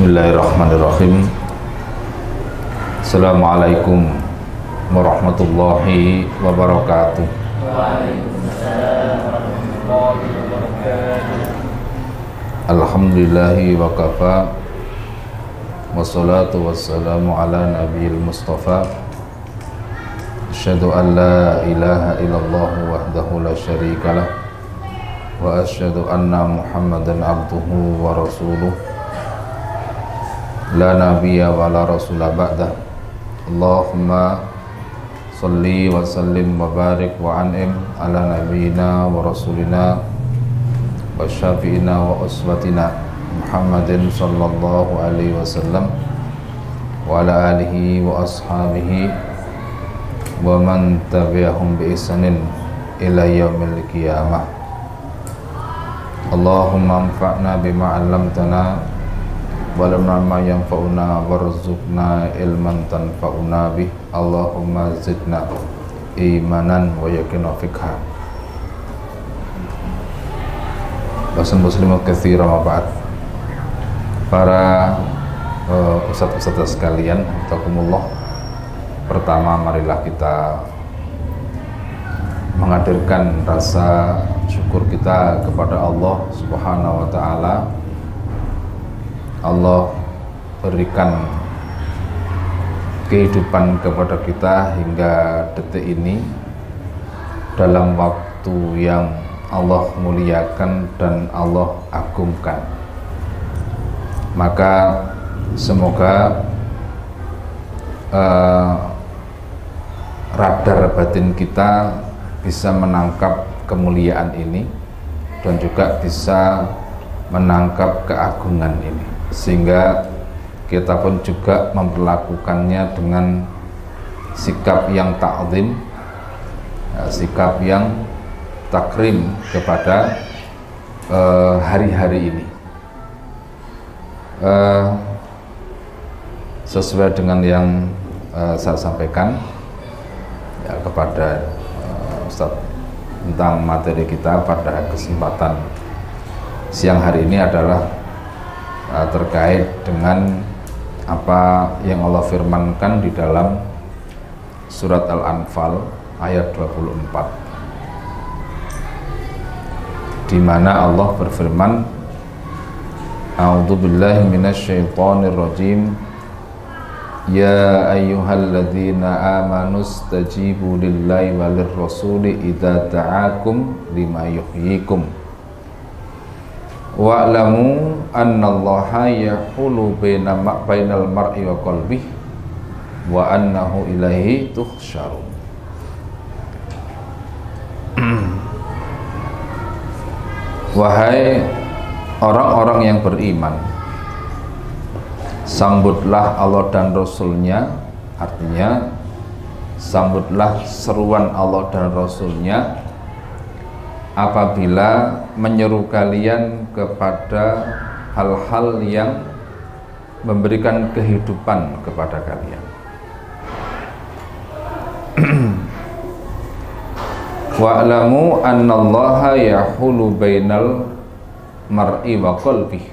Bismillahirrahmanirrahim. Assalamualaikum warahmatullahi wabarakatuh. Alhamdulillahi wa kafa. Wassalatu wassalamu ala nabiyil mustafa. Asyhadu an la ilaha illallah wahdahu la syarikalah. Wa asyhadu anna Muhammadan abduhu wa rasuluh. La nabiyya wa la rasula ba'dah. Allahumma salli wa sallim wa barik wa an'im ala nabiyyina wa rasulina wa syafi'ina wa uswatina Muhammadin sallallahu alaihi wasallam wa ala alihi wa ashabihi wa man tabi'ahum bi ihsanin ila yaumil qiyamah. Allahumma anfa'na bima 'allamtana walamna ma yanfa'una warzuqna ilman tanfa'una bih. Allahumma zidna imanan wa yaqina fiqha. Basan muslimat katsira wa ba'd. Para ustaz-ustaz sekalian, takumullah. Pertama, marilah kita menghadirkan rasa syukur kita kepada Allah Subhanahu wa taala. Allah berikan kehidupan kepada kita hingga detik ini dalam waktu yang Allah muliakan dan Allah agungkan. Maka semoga radar batin kita bisa menangkap kemuliaan ini dan juga bisa menangkap keagungan ini, sehingga kita pun juga memperlakukannya dengan sikap yang ta'zim, sikap yang takrim kepada hari-hari ini. Sesuai dengan yang saya sampaikan ya, kepada Ustaz tentang materi kita pada kesempatan siang hari ini adalah terkait dengan apa yang Allah firmankan di dalam surat Al-Anfal ayat 24, di mana Allah berfirman, A'udzubillahi minasyaitonir rajim. Ya ayyuhalladzina amanu stajibu lillahi walir rasuli idza ta'akum lima yuhyikum wa'lamu annallaha yahulu bainal mar'i wa qalbihi wa annahu ilaihi tuhsyarun. Wahai orang-orang yang beriman, sambutlah Allah dan Rasulnya. Artinya sambutlah seruan Allah dan Rasulnya apabila menyeru kalian kepada hal-hal yang memberikan kehidupan kepada kalian. Wa'lamu annallaha yahulu bainal mar'i wa qalbihi.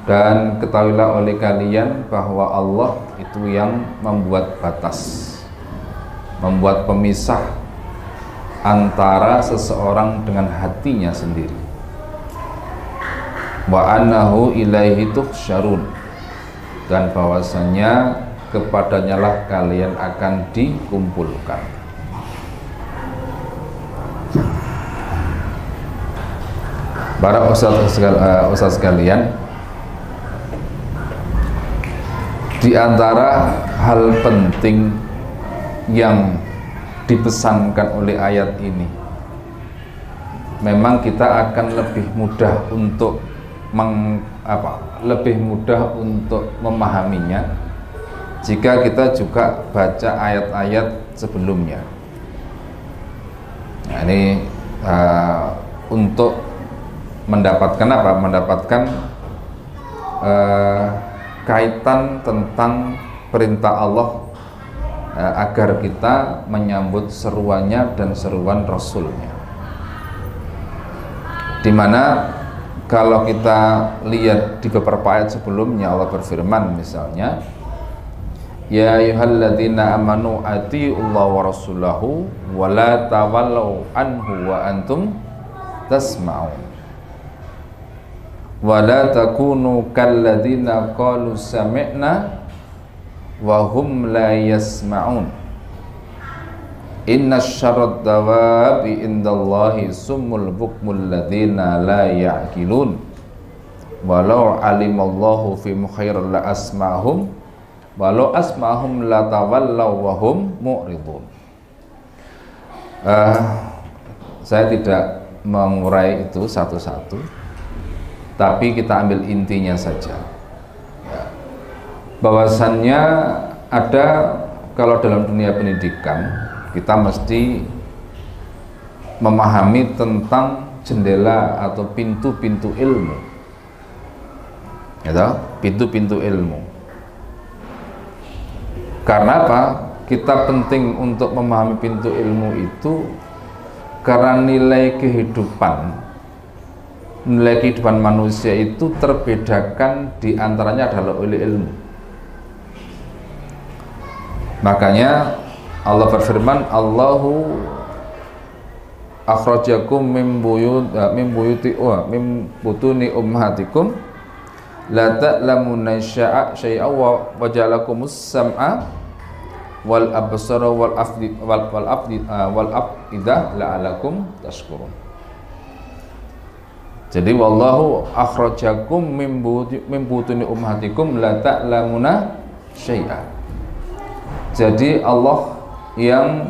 Dan ketahuilah oleh kalian bahwa Allah itu yang membuat batas, membuat pemisah antara seseorang dengan hatinya sendiri. Wa annahu ilaihi tuhsyarun. Dan bahwasanya kepadanya lah kalian akan dikumpulkan. Para ustaz sekalian, di antara hal penting yang dipesankan oleh ayat ini, memang kita akan lebih mudah untuk memahaminya jika kita juga baca ayat-ayat sebelumnya. Nah, ini untuk mendapatkan apa? Mendapatkan kaitan tentang perintah Allah agar kita menyambut seruannya dan seruan Rasulnya, di mana kalau kita lihat di beberapa ayat sebelumnya, Allah berfirman misalnya, ya ayyuhalladzina amanu atiiullaha wa rasulahu wa la tawallau anhu wa antum tasma'un wa la takunu kalladzina qalu sami'na wa hum la yasma'un inna syarrad dawabi indallahi summul bukmul ladzina la ya'qilun walau alimallahu fi khairan la asma'hum walau asma'hum la tawallaw wa hum mu'ridun. Saya tidak mengurai itu satu-satu, tapi kita ambil intinya saja ya. Bahwasannya ada, kalau dalam dunia pendidikan kita mesti memahami tentang jendela atau pintu-pintu ilmu ya, pintu-pintu ilmu. Karena apa? Kita penting untuk memahami pintu ilmu itu karena nilai kehidupan manusia itu terbedakan, diantaranya adalah oleh ilmu. Makanya Allah berfirman, Allahu akhrajakum min butuni ummahatikum la ta'lamuna syai'a wa ja'alakumus sam'a wal absara wal af'idah la'alakum tashkurun. Jadi wallahu akhrajakum min butuni ummahatikum la ta'lamuna syai'a. Jadi Allah yang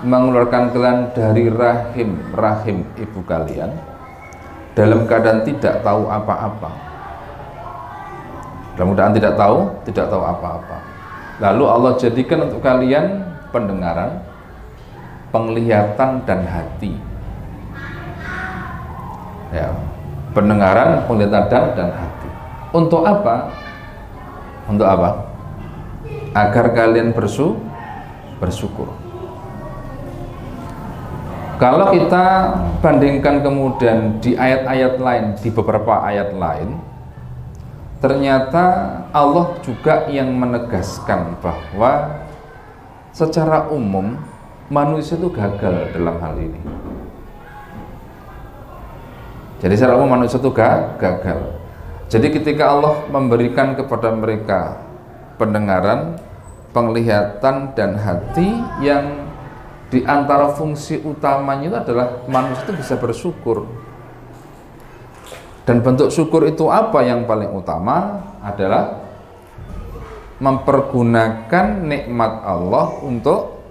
mengeluarkan kalian dari rahim ibu kalian dalam keadaan tidak tahu apa-apa. Dalam keadaan tidak tahu apa-apa. Lalu Allah jadikan untuk kalian pendengaran, penglihatan dan hati. Ya, pendengaran, penglihatan dan hati. Untuk apa? Untuk apa? Agar kalian bersyukur. Kalau kita bandingkan kemudian di ayat-ayat lain, di beberapa ayat lain, ternyata Allah juga yang menegaskan bahwa secara umum manusia itu gagal dalam hal ini. Jadi secara umum manusia itu gagal. Jadi ketika Allah memberikan kepada mereka pendengaran, penglihatan dan hati, yang di antara fungsi utamanya itu adalah manusia itu bisa bersyukur. Dan bentuk syukur itu apa yang paling utama? Adalah mempergunakan nikmat Allah untuk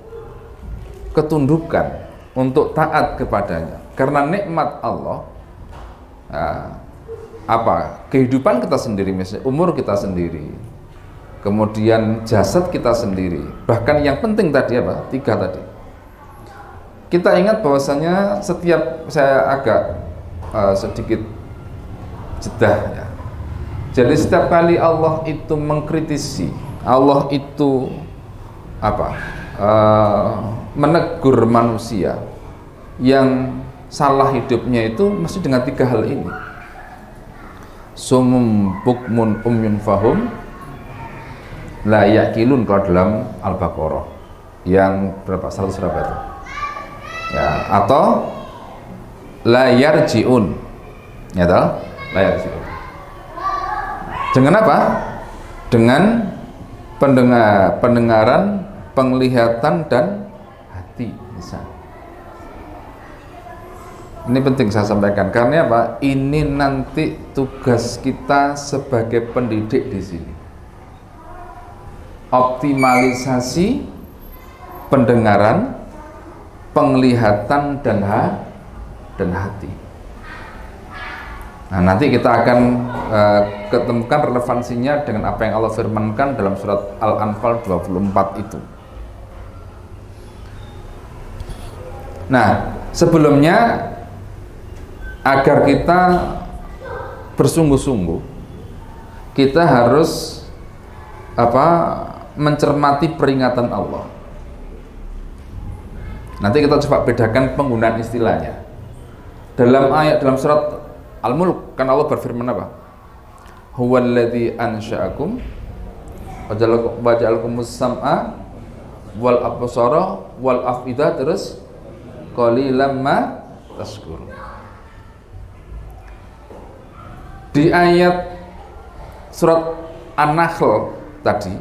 ketundukan, untuk taat kepadanya. Karena nikmat Allah, kehidupan kita sendiri, misalnya umur kita sendiri, kemudian jasad kita sendiri, bahkan yang penting tadi apa? 3 tadi. Kita ingat bahwasanya setiap, saya agak sedikit jedah ya. Jadi setiap kali Allah itu mengkritisi, Allah itu menegur manusia yang salah hidupnya, itu mesti dengan 3 hal ini. Sumum bukmun umyun fahum la yaqilun, kalau dalam Al-Baqarah yang berapa? 100 berapa itu? Ya, atau la yarji'un. Ya toh? La yarji'un. Dengan apa? Dengan pendengaran, penglihatan dan hati, misalnya. Ini penting saya sampaikan, karena apa? Ini nanti tugas kita sebagai pendidik di sini. Optimalisasi pendengaran, penglihatan dan hati. Nah, nanti kita akan ketemukan relevansinya dengan apa yang Allah firmankan dalam surat Al-Anfal 24 itu. Nah, sebelumnya agar kita bersungguh-sungguh, kita harus mencermati peringatan Allah. Nanti kita coba bedakan penggunaan istilahnya. Dalam surat Al-Mulk, kan Allah berfirman apa? Huwallazi ansha'akum wa ja'alakumus sam'a wal absara wal af'idah, terus qalilan ma tashkurun. Di ayat surat An-Nahl tadi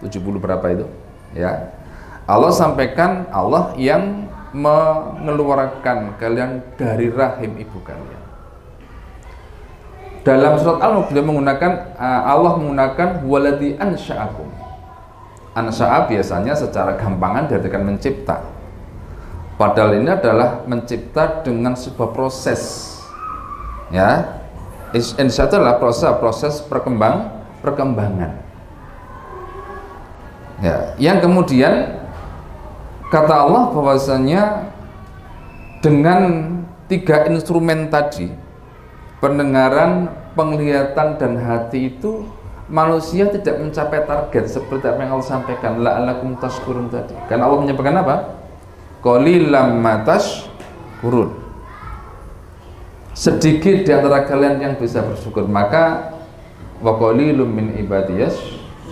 70 berapa itu? Ya. Allah sampaikan Allah yang mengeluarkan kalian dari rahim ibu kalian. Dalam surat Al-Mulk beliau menggunakan Allah menggunakan waladhi ansha'akum. Ansha'a biasanya secara gampangan diartikan mencipta. Padahal ini adalah mencipta dengan sebuah proses. Ya. Insya itu adalah proses perkembangan. Ya, yang kemudian kata Allah bahwasanya dengan 3 instrumen tadi, pendengaran, penglihatan, dan hati itu, manusia tidak mencapai target seperti apa yang Allah sampaikan, la'alakum tashkurun tadi. Karena Allah menyampaikan apa? Qalilam ma tashkurun. Sedikit di antara kalian yang bisa bersyukur, maka wa qalilum min ibadiyas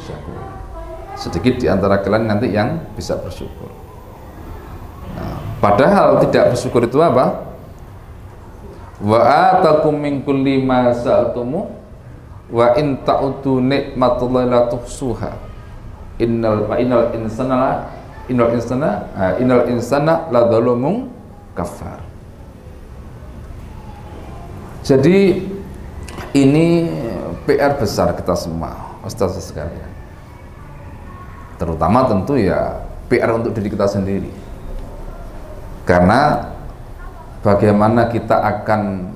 syakur. Sedikit di antara kalian nanti yang bisa bersyukur. Nah, padahal tidak bersyukur itu apa? Wa atakum min kulli ma sa'altumu wa in ta'udu nikmatullahi la tuhsuha innal insana la zalumun kafar. Jadi ini PR besar kita semua, ustaz sekalian. Terutama tentu ya PR untuk diri kita sendiri. Karena bagaimana kita akan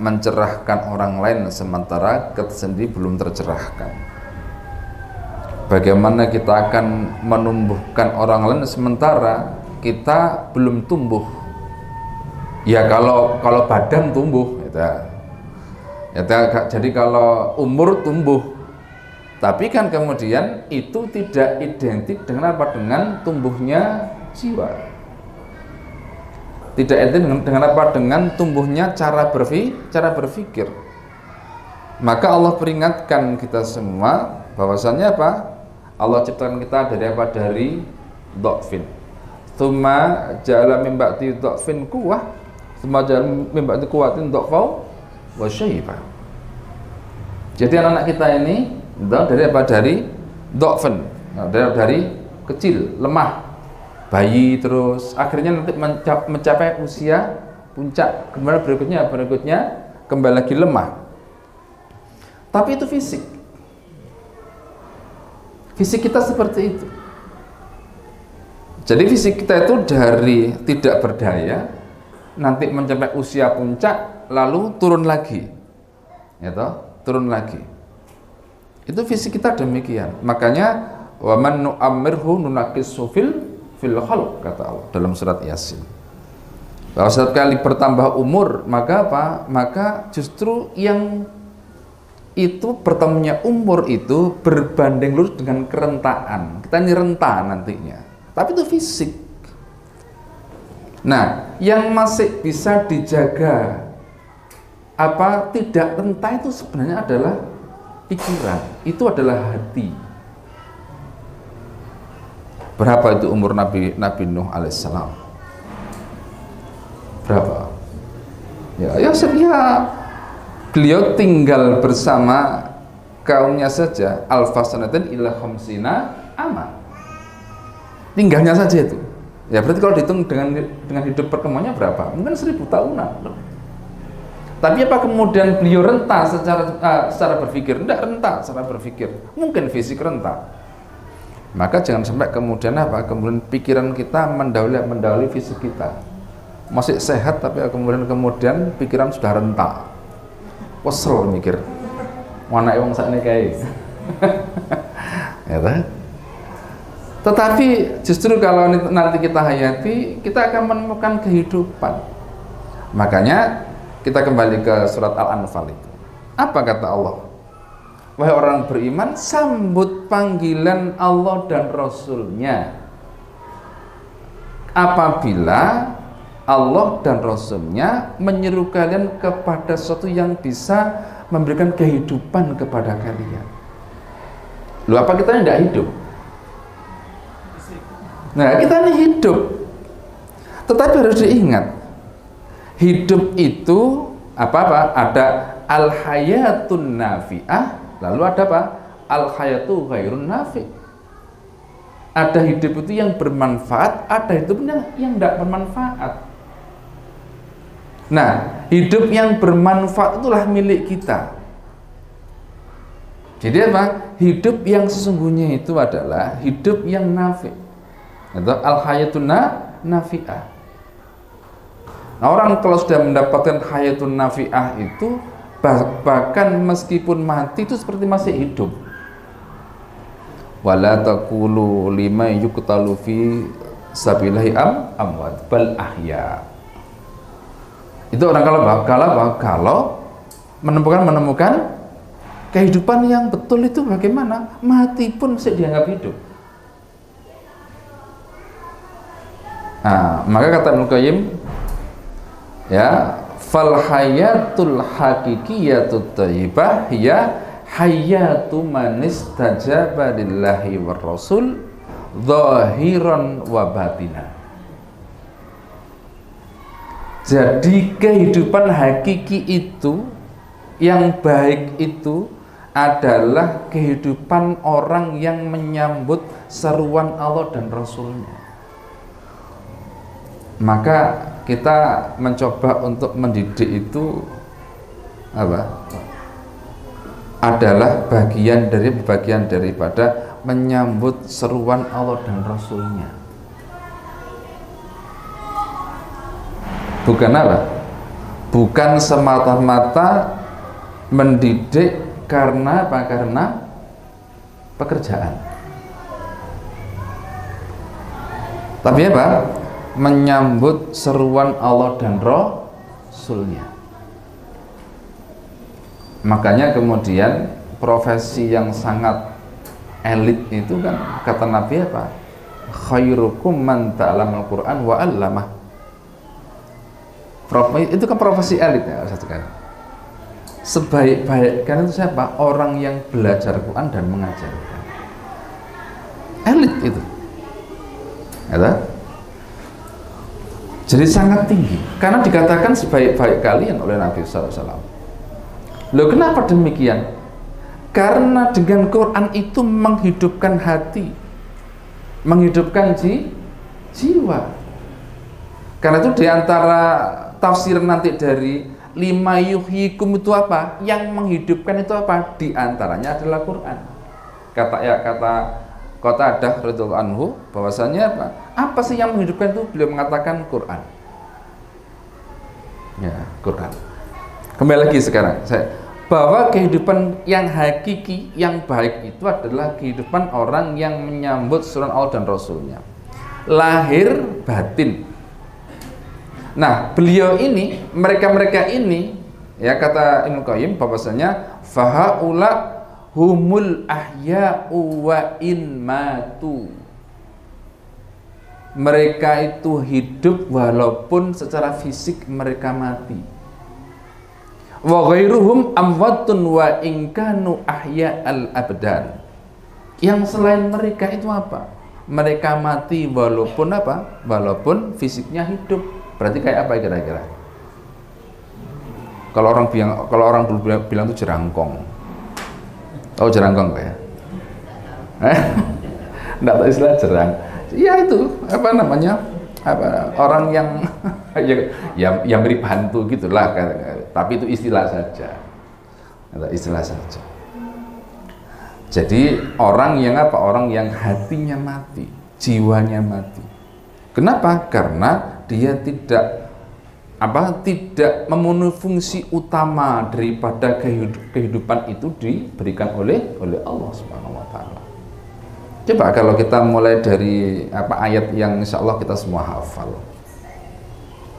mencerahkan orang lain sementara kita sendiri belum tercerahkan. Bagaimana kita akan menumbuhkan orang lain sementara kita belum tumbuh. Ya kalau badan tumbuh jadi kalau umur tumbuh, tapi kan kemudian itu tidak identik dengan apa? Dengan tumbuhnya jiwa. Tidak identik dengan apa? Dengan tumbuhnya cara berpikir. Maka Allah peringatkan kita semua bahwasannya apa? Allah ciptakan kita dari apa? Dari dha'fin. Tsumma ja'ala min ba'di dha'fin quwwah, tsumma ja'ala min ba'di quwwatin dha'fa wa syaiba. Jadi anak-anak kita ini dari apa? Dari dha'fin. Dari kecil, lemah, bayi, terus akhirnya nanti mencapai usia puncak, kemudian berikutnya kembali lagi lemah. Tapi itu fisik kita seperti itu. Jadi fisik kita itu dari tidak berdaya nanti mencapai usia puncak lalu turun lagi, ya toh, turun lagi. Itu fisik kita demikian. Makanya wa man nu'ammirhu nunaqishu fil khalq, kata Allah dalam surat Yasin. Bahwa setiap kali bertambah umur, maka apa? Maka justru yang itu bertambahnya umur itu berbanding lurus dengan kerentaan. Kita ini renta nantinya. Tapi itu fisik. Nah, yang masih bisa dijaga tidak renta itu sebenarnya adalah pikiran. Itu adalah hati. Berapa itu umur Nabi Nuh alaihissalam? Berapa? Ya beliau tinggal bersama kaumnya saja alfasanatin ila khamsina ama. Tinggalnya saja itu. Ya berarti kalau dihitung dengan hidup perkembangannya berapa? Mungkin 1000 tahunan. Tapi apa kemudian beliau renta secara berpikir? Tidak renta secara berpikir. Mungkin fisik renta. Maka jangan sampai kemudian kemudian pikiran kita mendahului fisik kita. Masih sehat tapi kemudian pikiran sudah renta. Kesel mikir. Mana wong sakne kae. Ya kan? Tetapi justru kalau nanti kita hayati, kita akan menemukan kehidupan. Makanya kita kembali ke surat Al-Anfal itu. Apa kata Allah? Wahai orang beriman, sambut panggilan Allah dan Rasul-Nya apabila Allah dan Rasulnya menyuruh kalian kepada sesuatu yang bisa memberikan kehidupan kepada kalian. Loh, apa kita tidak hidup? Nah, kita ini hidup. Tetapi harus diingat, hidup itu apa-apa? Ada al-hayatun nafi'ah, lalu ada apa? Al-hayatu ghairun nafi'. Ada hidup itu yang bermanfaat, ada hidupnya yang tidak bermanfaat. Nah, hidup yang bermanfaat itulah milik kita. Jadi apa? Hidup yang sesungguhnya itu adalah hidup yang nafi', atau al-hayatun nafi'ah. Nah, orang kalau sudah mendapatkan hayatun nafi'ah itu bahkan meskipun mati itu seperti masih hidup. Wala taqulu lima yuqtalu fi sabilillahi amwat bal ahya. Itu orang kalau menemukan kehidupan yang betul itu bagaimana? Mati pun masih dianggap hidup. Nah, maka kata Ibnu Qayyim, ya, fal hayatul haqiqiyatut thayyibah ya hayatu man istajaba lillahi war rasul zahiran wa batina. Jadi kehidupan hakiki itu, yang baik itu adalah kehidupan orang yang menyambut seruan Allah dan Rasulnya. Maka kita mencoba untuk mendidik itu apa? Adalah bagian daripada menyambut seruan Allah dan Rasulnya. Bukan apa? Bukan semata-mata mendidik karena apa? Karena pekerjaan. Tapi apa? Menyambut seruan Allah dan Rasulnya. Makanya kemudian profesi yang sangat elit itu kan kata Nabi apa? Khairukum man ta'allamal Qur'an wa 'allamah. Itu kan profesi elit ya, satu kan. Sebaik-baik kan itu siapa? Orang yang belajar Quran dan mengajarkan. Elit itu. Ya, jadi sangat tinggi. Karena dikatakan sebaik-baik kalian oleh Nabi SAW. Loh, kenapa demikian? Karena dengan Quran itu menghidupkan hati, menghidupkan jiwa. Karena itu diantara tafsir nanti dari lima yuhyikum itu apa? Yang menghidupkan itu apa? Di antaranya adalah Quran. Kata Qatadah radhiyallahu anhu bahwasanya apa? Apa sih yang menghidupkan itu? Beliau mengatakan Quran. Ya, Quran. Kembali lagi sekarang bahwa kehidupan yang hakiki, yang baik itu adalah kehidupan orang yang menyambut surat Allah dan Rasulnya. Lahir batin. Nah, beliau ini, mereka ini, ya kata Ibnu Qayyim bahwasanya fahaula humul ahya'u wa in matu. Mereka itu hidup walaupun secara fisik mereka mati. Wa ghairuhum amwatun wa in kanu ahya'al abdan. Yang selain mereka itu apa? Mereka mati walaupun apa? Walaupun fisiknya hidup. Berarti kayak apa kira-kira? Kalau orang dulu bilang itu jerangkong. Tahu jerangkong Pak ya? Enggak tahu istilah jerang. Ya itu, apa namanya? Orang yang yang beri bantu gitulah. Tapi itu istilah saja. Istilah saja. Jadi orang yang apa? Orang yang hatinya mati, jiwanya mati. Kenapa? Karena dia tidak memenuhi fungsi utama daripada kehidupan itu diberikan oleh Allah Subhanahu wa taala. Coba kalau kita mulai dari ayat yang insya Allah kita semua hafal.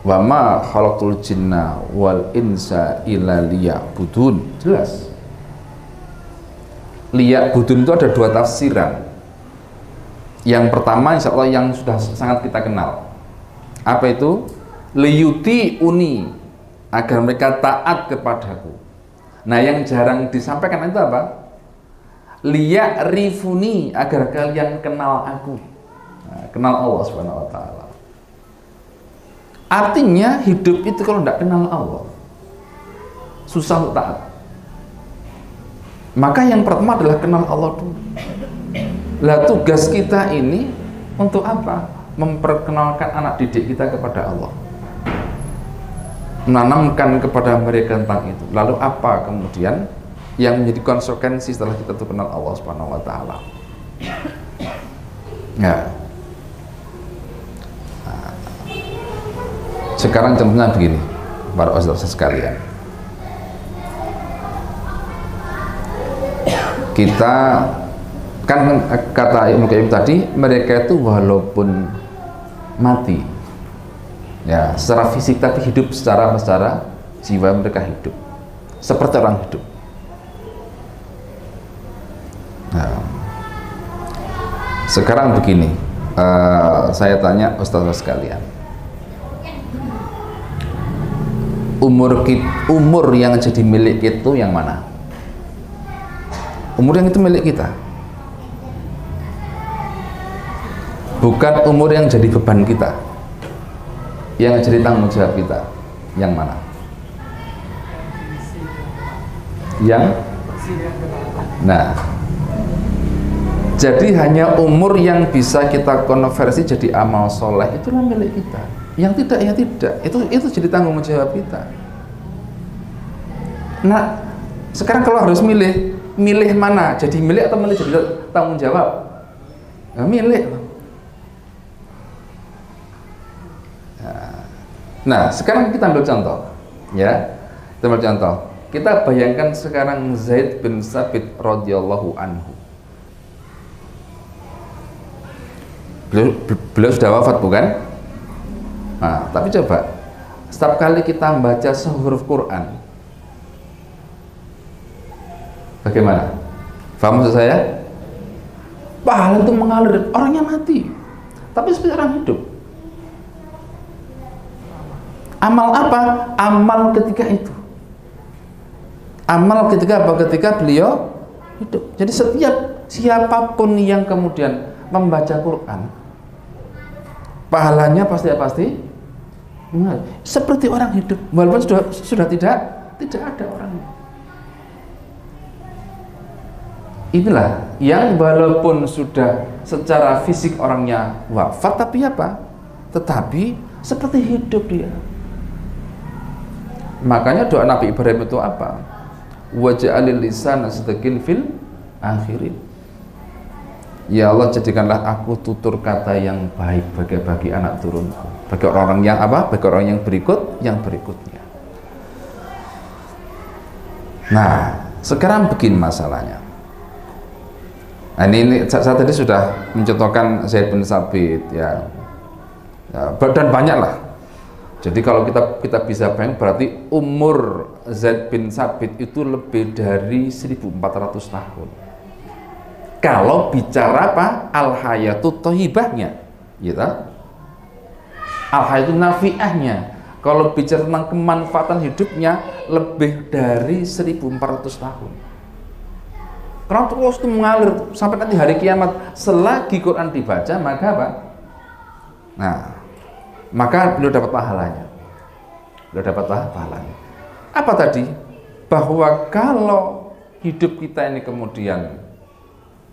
Wa ma khalaqtul jinna wal insa illa liya'budun. Jelas. Liya'budun itu ada dua tafsiran. Yang pertama insya Allah yang sudah sangat kita kenal. Apa itu? liyuti uni, agar mereka taat kepadaku. Nah, yang jarang disampaikan itu apa? Liya'rifuni, agar kalian kenal aku. Nah, kenal Allah Subhanahu wa taala. Artinya hidup itu kalau tidak kenal Allah susah untuk taat. Maka yang pertama adalah kenal Allah dulu. Lah tugas kita ini untuk apa? Memperkenalkan anak didik kita kepada Allah, menanamkan kepada mereka tentang itu. Lalu apa kemudian yang menjadi konsekuensi setelah kita tuh kenal Allah Subhanahu wa taala? Nah, sekarang contohnya begini, para ustaz sekalian. Kita kan kata Ibnu Qayyim tadi, mereka itu walaupun mati ya secara fisik tapi hidup secara jiwa, mereka hidup seperti orang hidup. Nah, sekarang begini, saya tanya ustaz sekalian, umur yang jadi milik itu yang mana? Umur yang itu milik kita, bukan umur yang jadi beban kita, yang jadi tanggung jawab kita. Yang mana? Nah, jadi hanya umur yang bisa kita konversi jadi amal soleh, itulah milik kita. Yang tidak, ya tidak. Itu jadi tanggung jawab kita. Nah, sekarang kalau harus milih mana? Jadi milik atau milih jadi tanggung jawab? Nah, milik. Nah, sekarang kita ambil contoh, ya. Kita ambil contoh. Kita bayangkan sekarang Zaid bin Tsabit radhiyallahu anhu. Beliau sudah wafat, bukan? Nah, tapi coba, setiap kali kita membaca sehuruf Quran, bagaimana? Paham maksud saya? Pahala itu mengalir, orangnya mati, tapi seperti orang hidup. Amal apa? Amal ketika itu. Amal ketika apa? Ketika beliau hidup. Jadi siapapun yang kemudian membaca Quran, pahalanya pasti seperti orang hidup, walaupun sudah tidak ada orangnya. Inilah yang walaupun sudah secara fisik orangnya wafat, tapi apa? Tetapi seperti hidup dia. Makanya doa Nabi Ibrahim itu apa? Waj'alil lisana sidqin fil akhirin. Ya Allah, jadikanlah aku tutur kata yang baik bagi anak turunku, bagi orang-orang yang apa? Bagi orang yang berikutnya. Nah, sekarang begini masalahnya. Nah, ini saya tadi sudah mencontohkan Zaid bin Tsabit, ya, dan banyak lah. Jadi kalau kita bisa bayang, berarti umur Zaid bin Tsabit itu lebih dari 1400 tahun. Kalau bicara apa? Al-hayatut thayyibahnya, gitu. Al-hayatun nafi'ahnya. Kalau bicara tentang kemanfaatan hidupnya, lebih dari 1400 tahun. Karena terus itu mengalir sampai nanti hari kiamat. Selagi Quran dibaca, maka apa? Nah, maka beliau dapat pahalanya. Apa tadi? Bahwa kalau hidup kita ini kemudian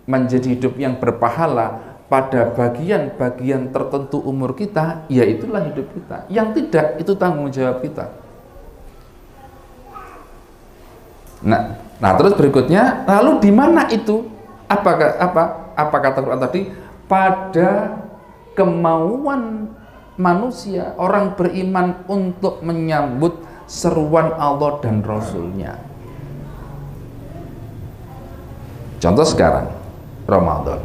menjadi hidup yang berpahala pada bagian-bagian tertentu umur kita, ya itulah hidup kita. Yang tidak, itu tanggung jawab kita. Nah, terus berikutnya, lalu di mana itu? Apa kata Quran tadi? Pada kemauan manusia, orang beriman untuk menyambut seruan Allah dan Rasulnya. Contoh sekarang Ramadan,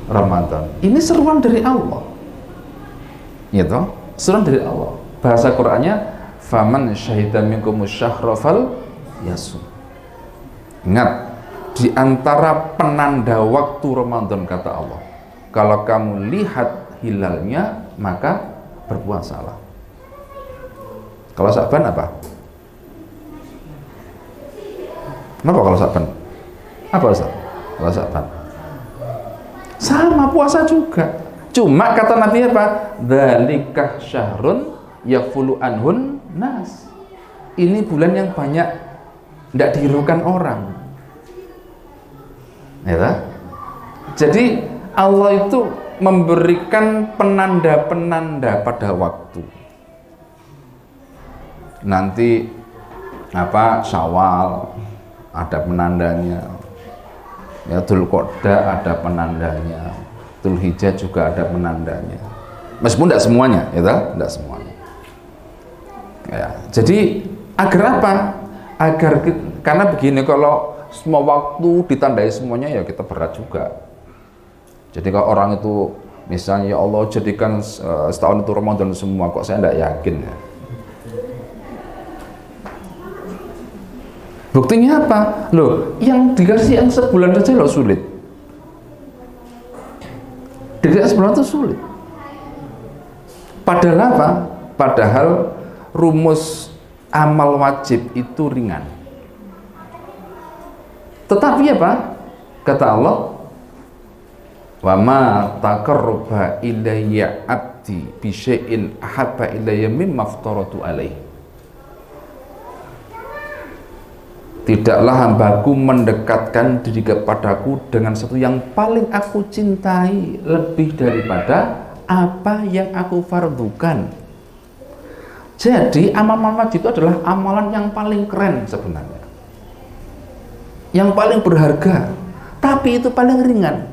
Ramadan ini seruan dari Allah, gitu, seruan dari Allah. Bahasa Qurannya, faman syahida minkumus syahra fal yasum. Ingat, di antara penanda waktu Ramadan kata Allah, kalau kamu lihat hilalnya, maka berpuasalah. Kalau Sya'ban apa? Kenapa kalau Sya'ban? Apa Ustaz? Kalau Sya'ban? Sama puasa juga. Cuma kata Nabi apa? Dzalikah syahrun yafulu anhun nas. Ini bulan yang banyak tidak dihiraukan orang. Ya, jadi Allah itu memberikan penanda-penanda pada waktu. Nanti Syawal ada penandanya, ya Dzulqa'dah ada penandanya, Dzulhijjah juga ada penandanya. Meskipun tidak semuanya, ya tidak semuanya. Ya, jadi agar apa? Karena begini, kalau semua waktu ditandai semuanya ya kita berat juga. Jadi kalau orang itu misalnya ya Allah jadikan setahun itu Ramadan semua, kok saya tidak yakin ya. Buktinya apa? Loh, yang dikasih yang sebulan saja loh sulit. Dikasih sebulan itu sulit. Padahal apa? Padahal rumus amal wajib itu ringan. Tetapi apa? Kata Allah, wa ma taqarraba ilayya abdi bi syai'in ahabba ilayya mimma aftaratu alaihi. Tidaklah hambaku mendekatkan diri kepadaku dengan sesuatu yang paling aku cintai lebih daripada apa yang aku fardukan. Jadi amal-amal wajib itu adalah amalan yang paling keren sebenarnya, yang paling berharga, tapi itu paling ringan.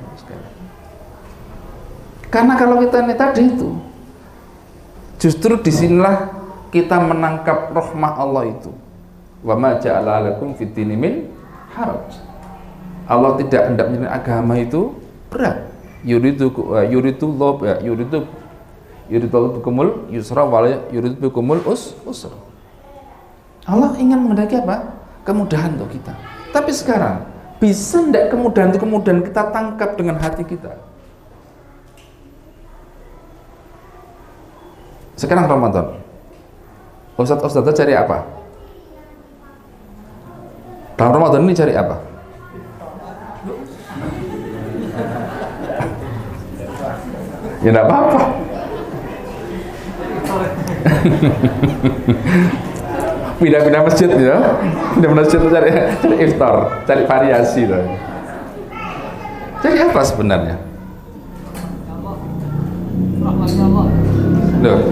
Karena kalau kita ini tadi itu, justru disinilah kita menangkap rahmah Allah itu. Wa ma ja'ala lakum fid dini min haraj. Allah tidak hendak menjadikan agama itu berat. Yuridu bikumul yusra wa yuridu bikumul usra. Allah ingin menghendaki apa? Kemudahan untuk kita. Tapi sekarang bisa tidak kemudahan itu kemudian kita tangkap dengan hati kita? Sekarang Ramadan, Ustadz cari apa? Dalam Ramadan ini cari apa? Ya enggak apa-apa. Pindah-pindah masjid ya. Pindah masjid cari iftar, cari variasi loh. Cari apa sebenarnya? Loh,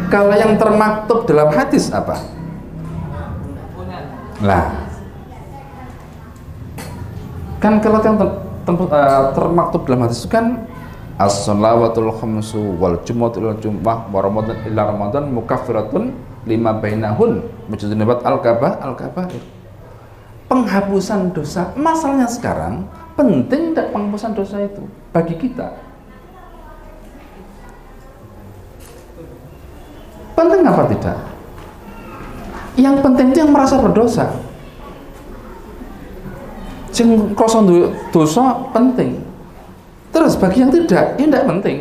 kalau yang termaktub dalam hadis apa? Lah, kan kalau yang termaktub dalam hadis itu kan as-shalawatul khamsu wal jumu'atul jumu'ah wa ramadan illa ramadan mukaffiratun lima bainahun mujtanibat al-kabair. Penghapusan dosa. Masalahnya sekarang penting tidak penghapusan dosa itu bagi kita? Penting apa tidak? Yang penting itu yang merasa berdosa. Sing krasa dosa penting. Terus bagi yang tidak, ini tidak penting.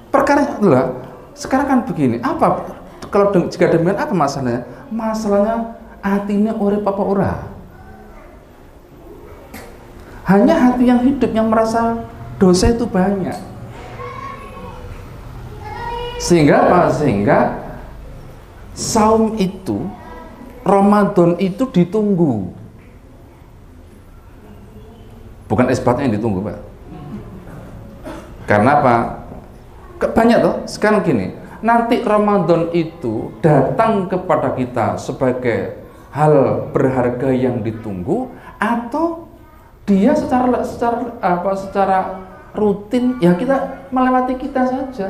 Perkara adalah sekarang kan begini, apa kalau jika demikian apa masalahnya? Masalahnya hatinya urip apa ora? Hanya hati yang hidup yang merasa dosa itu banyak. Sehingga apa? Sehingga saum itu, Ramadan itu ditunggu. Bukan isbatnya yang ditunggu, Pak. Karena apa? Banyak toh, sekarang gini, nanti Ramadan itu datang kepada kita sebagai hal berharga yang ditunggu, atau dia secara rutin ya kita melewati kita saja.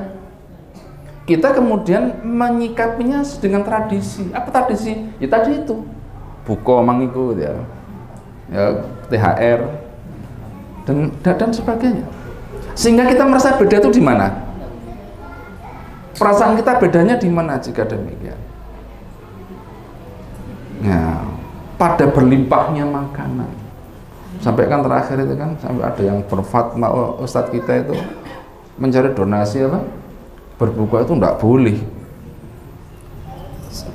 Kita kemudian menyikapinya dengan tradisi. Apa tradisi? Ya tadi itu. Buko mangikut ya THR dan sebagainya. Sehingga kita merasa beda itu di mana? Perasaan kita bedanya di mana jika demikian? Nah, pada berlimpahnya makanan. Sampai kan terakhir itu kan sampai ada yang berfatwa, Ustadz kita itu mencari donasi apa? berbuka itu enggak boleh.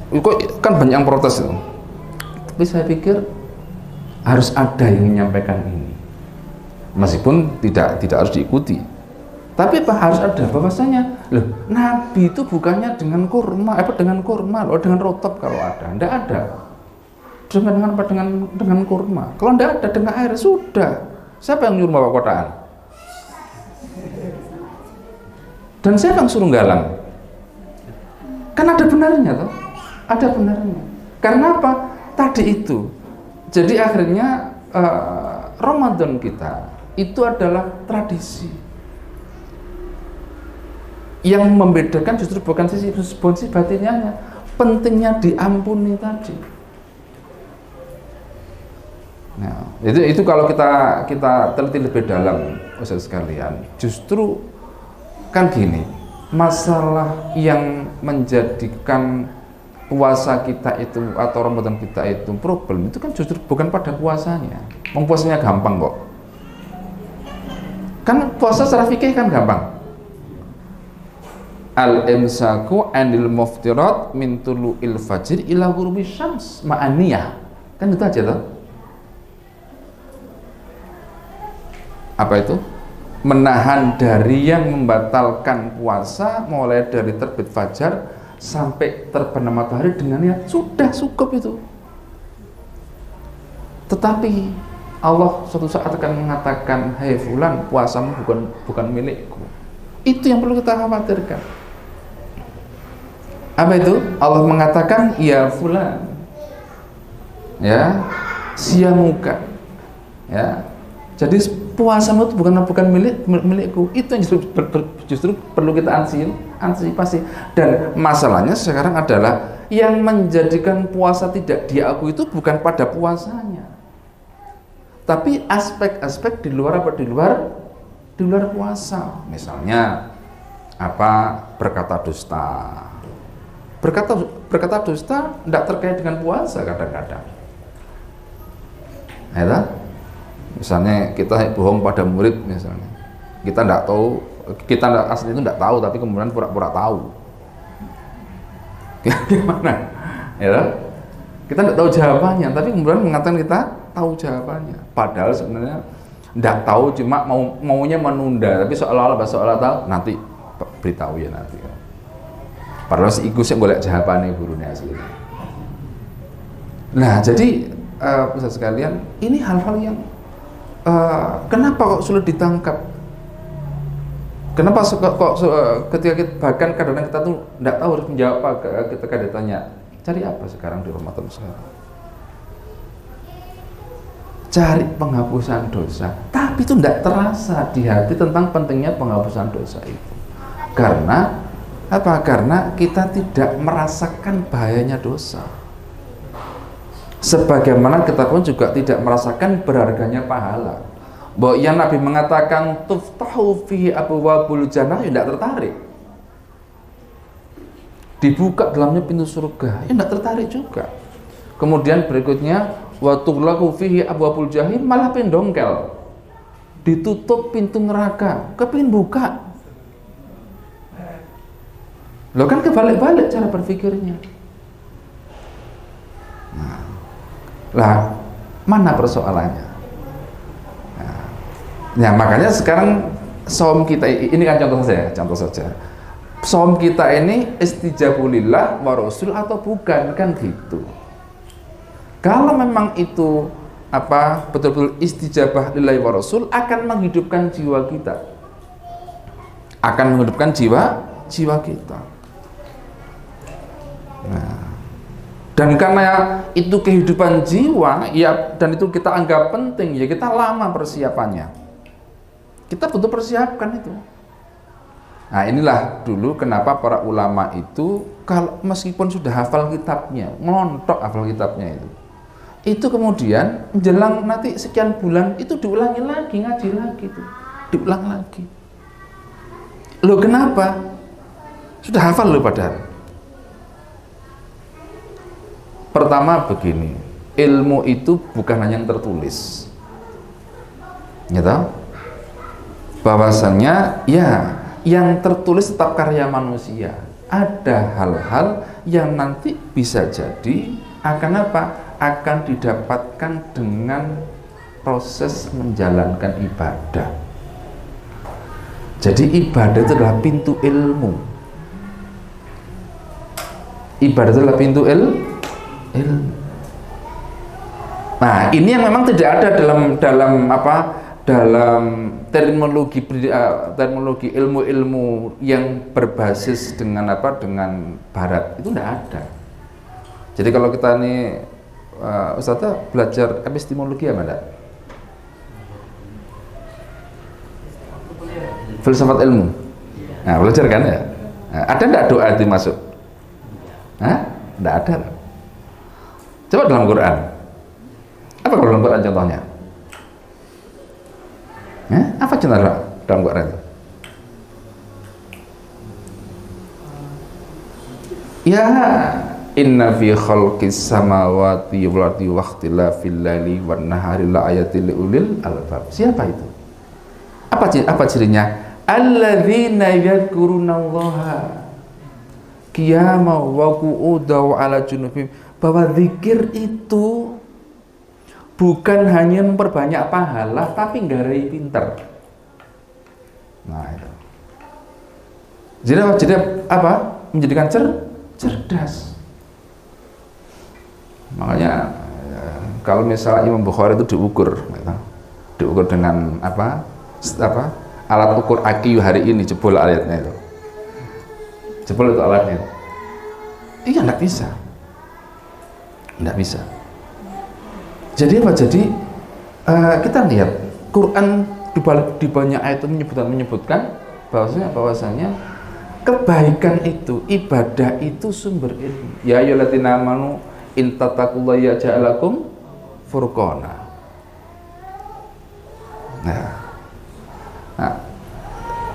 Kok kan banyak yang protes itu. Tapi saya pikir harus ada yang menyampaikan ini. Meskipun tidak harus diikuti. Tapi apa harus ada bahwasanya, loh, Nabi itu bukannya dengan kurma, dengan loh, dengan rotop kalau ada. Enggak ada. Dengan apa? Dengan kurma. Kalau enggak ada dengan air sudah. Siapa yang nyuruh bawa kotaan? Dan siapa yang suruh galang? Kan ada benarnya toh? Ada benarnya. Karena apa? Tadi itu. Jadi akhirnya Ramadan kita itu adalah tradisi. Yang membedakan justru bukan sisi batinnya, pentingnya diampuni tadi. Nah, itu kalau kita teliti lebih dalam, Ustaz sekalian, justru kan gini, masalah yang menjadikan puasa kita itu atau Ramadan kita itu problem itu kan justru bukan pada puasanya. Puasanya gampang kok. Kan puasa secara fikih kan gampang. Al-imsaku anil muftirat min tulu'il fajr ila ghurubi syams ma'aniyah. Kan itu aja toh. Apa itu? Menahan dari yang membatalkan puasa mulai dari terbit fajar sampai terbenam matahari dengan niat, sudah cukup itu. Tetapi Allah suatu saat akan mengatakan, "Hai fulan, puasamu bukan milikku." Itu yang perlu kita khawatirkan. Apa itu? Allah mengatakan, "Ya fulan, ya siamuka." Ya. Jadi puasamu itu bukan milikku. Itu yang justru perlu kita antisipasi. Dan masalahnya sekarang adalah yang menjadikan puasa tidak diakui itu bukan pada puasanya, tapi aspek-aspek di luar puasa. Misalnya berkata dusta. Berkata dusta tidak terkait dengan puasa kadang-kadang. Ya, misalnya kita bohong pada murid misalnya. Kita asli itu tidak tahu, tapi kemudian pura-pura tahu. Gimana? Ya, kita tidak tahu jawabannya, tapi kemudian mengatakan kita tahu jawabannya. Padahal sebenarnya tidak tahu, cuma maunya menunda, tapi seolah-olah tahu, nanti beritahu ya nanti. Padahal si iku sih golek jawabannya gurunya asli. Nah, jadi Ustaz sekalian, ini hal-hal yang kenapa kok sulit ditangkap? Kenapa ketika bahkan kadang-kadang kita tuh tidak tahu harus menjawab apa ketika ditanya, cari apa sekarang di Ramadan sekarang? Cari penghapusan dosa, tapi itu tidak terasa di hati tentang pentingnya penghapusan dosa itu. Karena apa? Karena kita tidak merasakan bahayanya dosa. Sebagaimana kita pun juga tidak merasakan berharganya pahala. Bahwa yang Nabi mengatakan tuftahu fi abwabul jannah, ya tidak tertarik. Dibuka dalamnya pintu surga, ya tidak tertarik juga. Kemudian berikutnya wa tughlaqu fihi abwabul jahim, malah pendongkel. Ditutup pintu neraka, kepingin buka. Loh kan kebalik-balik cara berpikirnya. Nah, lah mana persoalannya? Nah, makanya sekarang saum kita ini kan contoh saja. Saum kita ini istijabulillah wa rasul atau bukan, kan gitu. Kalau memang itu betul-betul istijabah lillahi wa rasul, akan menghidupkan jiwa kita. Akan menghidupkan jiwa kita. Nah, dan karena itu kehidupan jiwa, ya, dan itu kita anggap penting, ya kita lama persiapannya. Kita butuh persiapkan itu. Nah, inilah dulu kenapa para ulama itu kalau meskipun sudah hafal kitabnya, ngontok hafal kitabnya itu kemudian menjelang nanti sekian bulan itu diulangi lagi, ngaji lagi itu, diulang lagi. Loh kenapa? Sudah hafal loh padahal. Pertama begini, ilmu itu bukan hanya yang tertulis, ya tahu? Bahwasannya ya yang tertulis tetap karya manusia. Ada hal-hal yang nanti bisa jadi akan apa? Akan didapatkan dengan proses menjalankan ibadah. Jadi ibadah itu adalah pintu ilmu. Ibadah itu adalah pintu ilmu. Nah, ini yang memang tidak ada dalam terminologi ilmu-ilmu yang berbasis dengan barat itu tidak ada. Jadi kalau kita ini Ustazah belajar epistemologi apa enggak? Filsafat ilmu. Nah, belajar kan ya? Nah, ada enggak doa itu masuk? Hah? Enggak ada. Coba dalam Quran. Apa kalau dalam Quran contohnya? Apa contoh dalam Quran itu? Ya, inna fi khalqis samawati wal ardi wa ikhtilafil laili wan nahari la ayatil liulil albab. Siapa itu? Apa cirinya? Alladzina yadhkurunallaha qiyaman wa qu'udan wa ala junubihim. Bahwa zikir itu bukan hanya memperbanyak pahala, tapi nggarai pinter. Nah itu. Jadi apa? Menjadikan cerdas. Makanya kalau misalnya Imam Bukhari itu diukur dengan apa alat ukur IQ hari ini, jebol ayatnya itu. Jebol itu alatnya itu. Iya, nggak bisa. Jadi apa? Jadi kita lihat Quran di banyak ayat itu menyebutkan bahwasanya kebaikan itu, ibadah itu sumber ilmu. Ya ayyuhalladzina amanu in tattaqullaha yaj'al lakum furqana. Nah,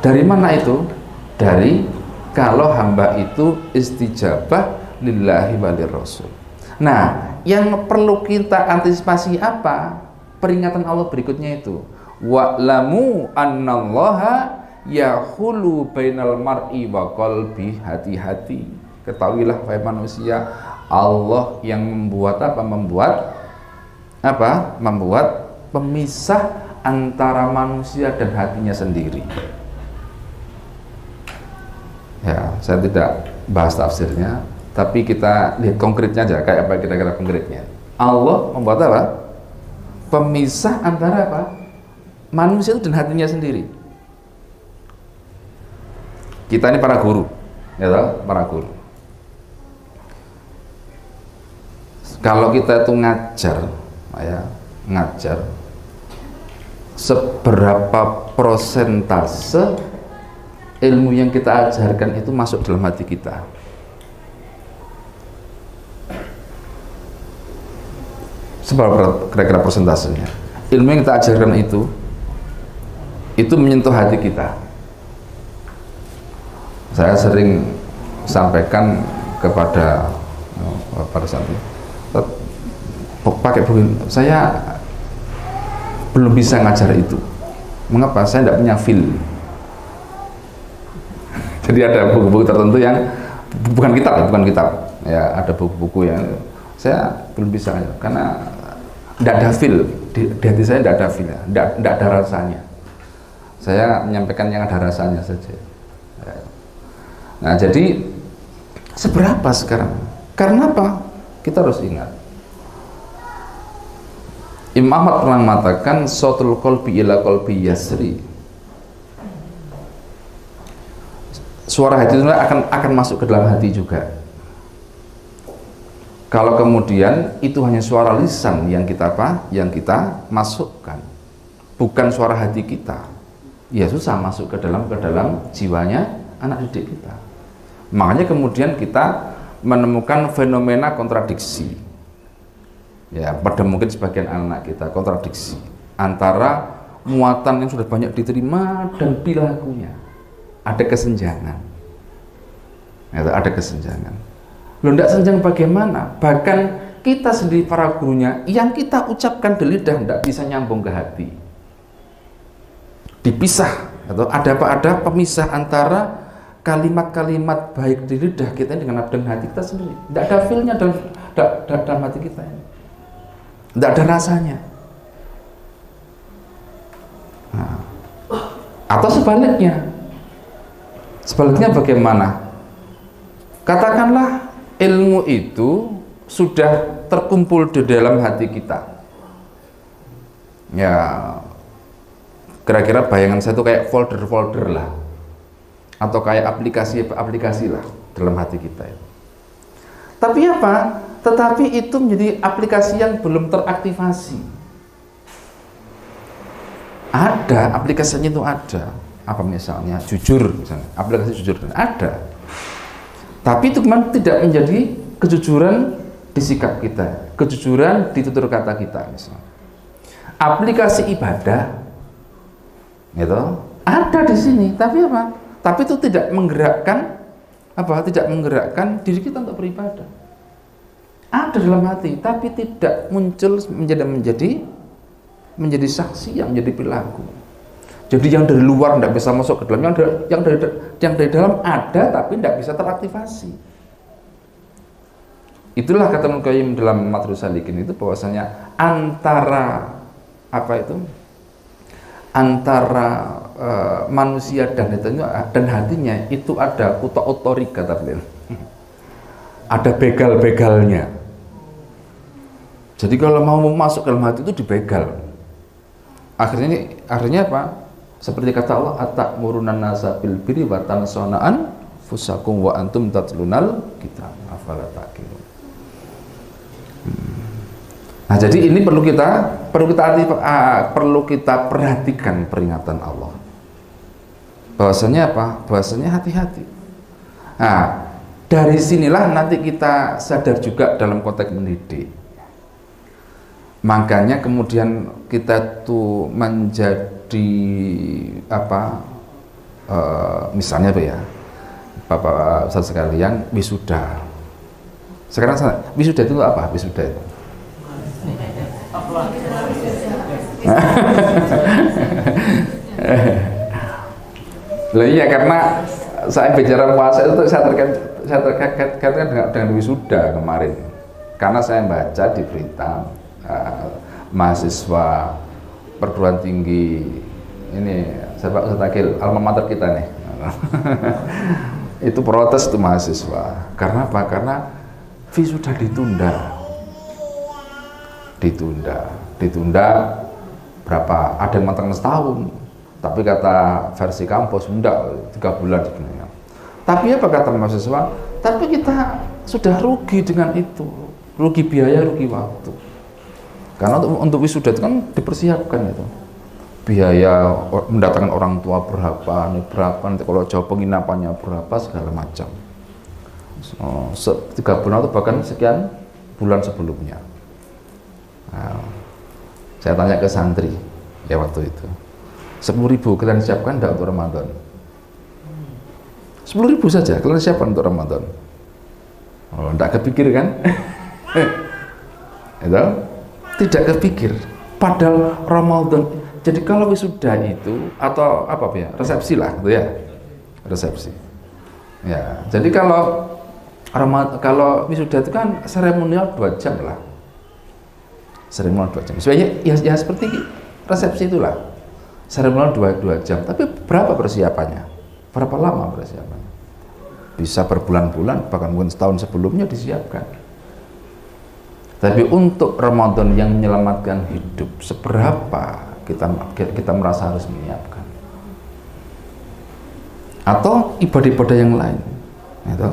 dari mana itu? Dari kalau hamba itu istijabah lillahi walir rasul. Nah, yang perlu kita antisipasi apa? Peringatan Allah berikutnya itu. Wa'lamu annallaha yahulu bainal mar'i wa qalbi, hati-hati. Ketahuilah wahai manusia, Allah yang membuat pemisah antara manusia dan hatinya sendiri. Ya, saya tidak bahas tafsirnya, tapi kita lihat konkretnya aja, kayak apa kira-kira konkretnya. Allah membuat apa? Pemisah antara apa? Manusia itu dan hatinya sendiri. Kita ini para guru, ya toh? Para guru. Kalau kita itu ngajar, seberapa persentase ilmu yang kita ajarkan itu masuk dalam hati kita? Seberapa kira-kira persentasenya? Ilmu yang kita ajarkan itu menyentuh hati kita. Saya sering sampaikan kepada pada santri, pakai buku, saya belum bisa ngajar itu. Mengapa? Saya tidak punya feel. Jadi ada buku-buku tertentu yang bukan kitab ya, ada buku-buku yang saya belum bisa, karena tidak ada feel di hati saya, tidak ada feel, tidak ada rasanya. Saya menyampaikan yang ada rasanya saja. Nah, jadi seberapa sekarang? Karena apa? Kita harus ingat, Imam Ahmad pernah mengatakan sautul qalbi ila qalbi yasri. Suara hati itu akan masuk ke dalam hati juga. Kalau kemudian itu hanya suara lisan yang kita masukkan, bukan suara hati kita, ya susah masuk ke dalam jiwanya anak didik kita. Makanya kemudian kita menemukan fenomena kontradiksi. Ya, pada mungkin sebagian anak kita kontradiksi antara muatan yang sudah banyak diterima dan perilakunya. Ada kesenjangan. Ya, ada kesenjangan. Loh, tidak senjang bagaimana? Bahkan kita sendiri para gurunya, yang kita ucapkan di lidah tidak bisa nyambung ke hati. Dipisah, Atau ada pemisah antara kalimat-kalimat baik di lidah kita dengan hati kita sendiri. Tidak ada feel-nya dalam hati kita ini. Tidak ada rasanya. Nah. Atau sebaliknya bagaimana? Katakanlah ilmu itu sudah terkumpul di dalam hati kita. Ya, kira-kira bayangan saya itu kayak folder-folder lah, atau kayak aplikasi-aplikasi lah dalam hati kita itu. Tapi apa? Tetapi itu menjadi aplikasi yang belum teraktivasi. Ada aplikasinya, itu ada. Apa misalnya jujur, misalnya aplikasi jujur ada. Tapi itu memang tidak menjadi kejujuran di sikap kita, kejujuran di tutur kata kita misalnya. Aplikasi ibadah, gitu, ada di sini. Tapi apa? Tapi itu tidak menggerakkan apa? Tidak menggerakkan diri kita untuk beribadah. Ada dalam hati, tapi tidak muncul menjadi saksi, yang menjadi perilaku. Jadi yang dari luar tidak bisa masuk ke dalam, yang dari dalam ada tapi tidak bisa teraktivasi. Itulah kata Ibnu Qayyim dalam Madrus Salikin itu, bahwasanya antara manusia dan hatinya itu ada kuta otorik, kata beliau. Ada begal-begalnya. Jadi kalau mau masuk ke dalam hati itu dibegal. Akhirnya apa? Seperti kata Allah, atamuruna nasa bil birri wa tansawna anfusakum wa antum tatlunal kitab afala taqilun. Nah, jadi ini perlu kita perhatikan peringatan Allah. Bahwasanya apa? Bahwasanya hati-hati. Nah, dari sinilah nanti kita sadar juga dalam konteks mendidik. Makanya kemudian kita tuh menjadi misalnya apa ya, Bapak Ustaz sekalian, wisuda. Sekarang wisuda itu apa? Wisuda itu lah iya, karena saya bicara puasa itu saya terkaitkan dengan wisuda kemarin, karena saya baca di berita mahasiswa perguruan tinggi ini, Pak Ustaz Akil, alma mater kita nih itu protes tuh mahasiswa. Karena apa? Karena wisuda ditunda berapa, ada yang matang setahun, tapi kata versi kampus enggak, 3 bulan sebenarnya. Tapi apa kata mahasiswa? Tapi kita sudah rugi dengan itu, rugi biaya, rugi waktu. Karena untuk wisuda itu kan dipersiapkan itu, biaya mendatangkan orang tua berapa, nanti kalau jauh penginapannya berapa, segala macam. 3 bulan atau bahkan sekian bulan sebelumnya. Nah, saya tanya ke santri ya waktu itu, 10.000 kalian siapkan enggak untuk Ramadan? 10.000 saja kalian siapkan untuk Ramadan? Oh, enggak kepikir kan? Itu tidak kepikir. Padahal Ramadan. Jadi kalau wisuda itu atau apa ya, resepsi lah gitu ya, resepsi. Ya, jadi kalau wisuda itu kan seremonial 2 jam lah. Seremonial 2 jam. Sebenarnya ya seperti resepsi itulah. Seremonial 2 jam. Tapi berapa persiapannya? Berapa lama persiapannya? Bisa berbulan-bulan, bahkan mungkin setahun sebelumnya disiapkan. Tapi untuk Ramadan yang menyelamatkan hidup, seberapa kita merasa harus menyiapkan? Atau ibadah-ibadah yang lain, gitu,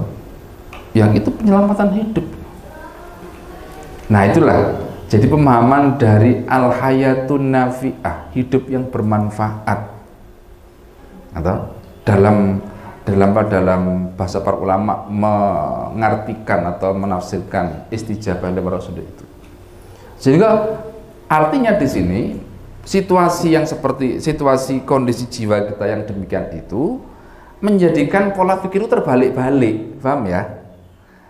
yang itu penyelamatan hidup. Nah itulah, jadi pemahaman dari al-hayatun nafi'ah, hidup yang bermanfaat. Atau dalam bahasa para ulama mengartikan atau menafsirkan istijabah dari Rasul itu. Sehingga artinya di sini situasi yang seperti situasi kondisi jiwa kita yang demikian itu menjadikan pola pikir itu terbalik-balik, paham ya?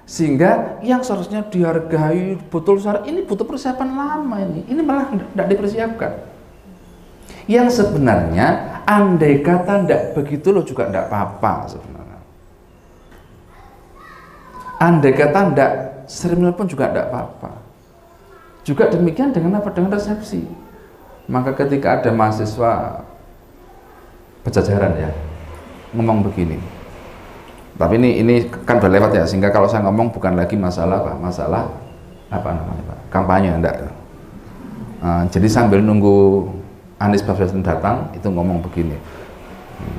Sehingga yang seharusnya dihargai betul ini butuh persiapan lama, ini malah tidak dipersiapkan. Yang sebenarnya andai kata ndak begitu loh juga ndak apa-apa sebenarnya. Andai kata ndak seremil pun juga ndak apa-apa. Juga demikian dengan apa? Dengan resepsi. Maka ketika ada mahasiswa Pajajaran ya ngomong begini, tapi ini kan udah lewat ya, sehingga kalau saya ngomong bukan lagi masalah apa namanya Pak, kampanye enggak. Jadi sambil nunggu Anies Baswedan datang itu ngomong begini,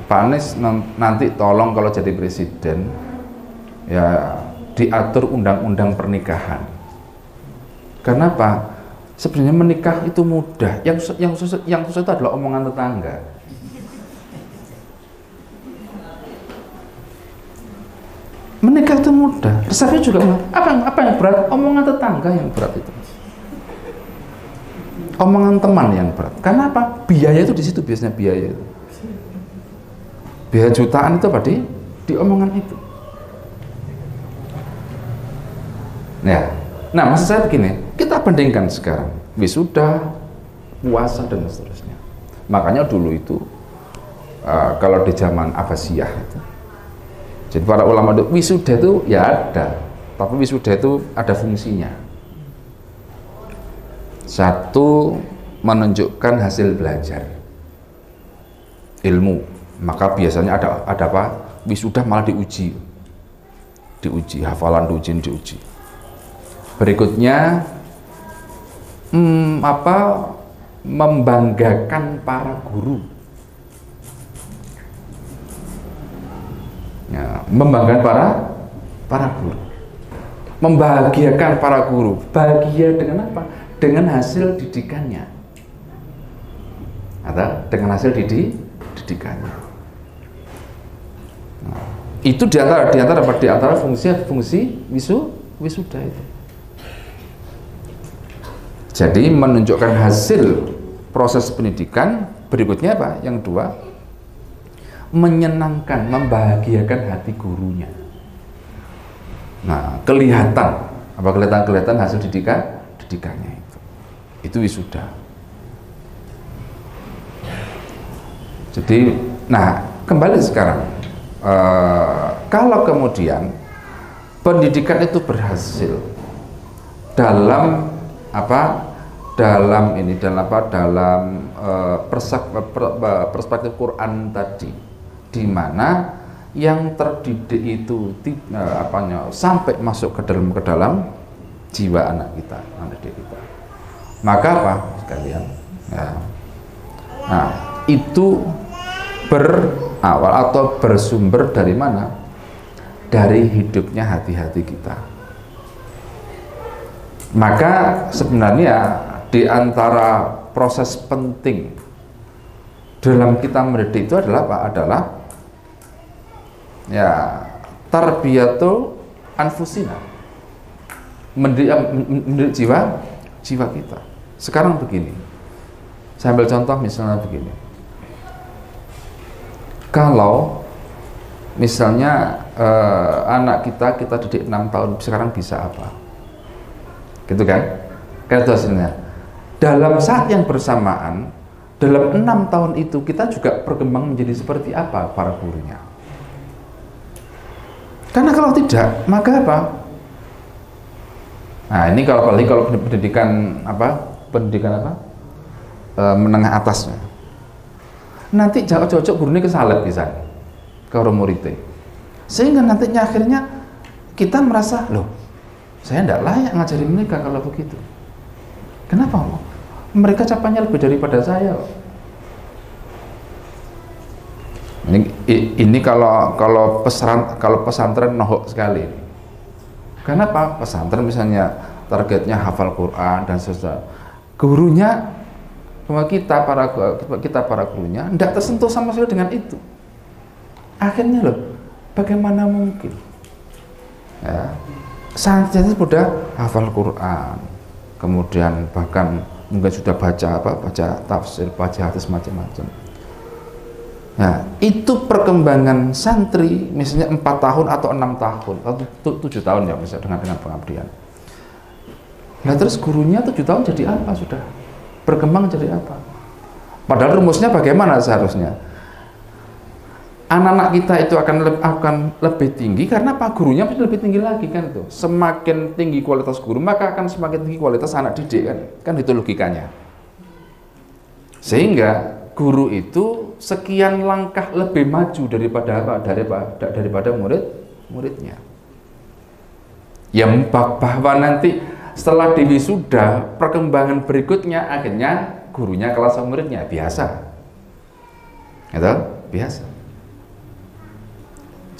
Pak Anies nanti tolong kalau jadi presiden ya diatur undang-undang pernikahan. Kenapa? Sebenarnya menikah itu mudah, yang susah itu adalah omongan tetangga. Menikah itu mudah, resepnya juga mudah. Apa yang berat? Omongan tetangga yang berat itu. Omongan teman yang berat. Karena apa? Biaya itu di situ biasanya biaya itu. Biaya jutaan itu apa di omongan itu. Ya. Nah, maksud saya begini, kita bandingkan sekarang wisuda, puasa dan seterusnya. Makanya dulu itu kalau di zaman Abbasiyah itu, jadi para ulama itu wisuda itu ya ada, tapi wisuda itu ada fungsinya. Satu, menunjukkan hasil belajar ilmu. Maka biasanya ada apa? Wisuda malah diuji, hafalan diuji. Berikutnya membanggakan para guru. Ya, membanggakan para guru, membahagiakan para guru. Bahagia dengan apa? Dengan hasil didikannya, atau dengan hasil didikannya. Nah, itu diantara fungsi wisuda itu. Jadi menunjukkan hasil proses pendidikan. Berikutnya apa? Yang dua, menyenangkan, membahagiakan hati gurunya. Nah, kelihatan hasil didikannya itu wisuda. Jadi, nah kembali sekarang, kalau kemudian pendidikan itu berhasil dalam perspektif Quran tadi, di mana yang terdidik itu sampai masuk ke dalam jiwa anak kita. Maka apa sekalian? Ya. Nah, itu berawal atau bersumber dari mana? Dari hidupnya hati-hati kita. Maka sebenarnya di antara proses penting dalam kita mendidik itu adalah apa? Adalah ya tarbiyatu anfusina, mendidik jiwa kita. Sekarang begini, saya ambil contoh misalnya begini, kalau misalnya anak kita didik 6 tahun, sekarang bisa apa? Gitu kan? Kayak itu hasilnya. Dalam saat yang bersamaan, dalam 6 tahun itu kita juga berkembang menjadi seperti apa para gurunya? Karena kalau tidak, maka apa? Nah, ini kalau pendidikan menengah atasnya. Nanti jauh-jauh gurunya kesalep bisa ke muridnya. Sehingga nantinya akhirnya kita merasa, loh, saya tidak layak ngajari mereka kalau begitu. Kenapa? Mereka capainya lebih daripada saya. Ini kalau pesantren nohok sekali. Kenapa? Pesantren misalnya targetnya hafal Quran dan seterusnya. Gurunya, kita para gurunya tidak tersentuh sama sekali dengan itu. Akhirnya loh, bagaimana mungkin? Ya, santri sudah hafal Quran, kemudian bahkan mungkin sudah baca tafsir, baca hadis macam-macam. Nah, itu perkembangan santri misalnya 4 tahun atau 6 tahun atau 7 tahun ya misalnya dengan pengabdian. Nah, terus gurunya 7 tahun jadi apa sudah? Berkembang jadi apa? Padahal rumusnya bagaimana seharusnya? anak-anak kita itu akan lebih tinggi karena apa? Gurunya pasti lebih tinggi lagi kan itu. Semakin tinggi kualitas guru maka akan semakin tinggi kualitas anak didik kan itu logikanya. Sehingga guru itu sekian langkah lebih maju daripada apa? Daripada muridnya. Yang bahwa nanti setelah diwisuda perkembangan berikutnya akhirnya gurunya kelas sama muridnya biasa. Gitu? Biasa.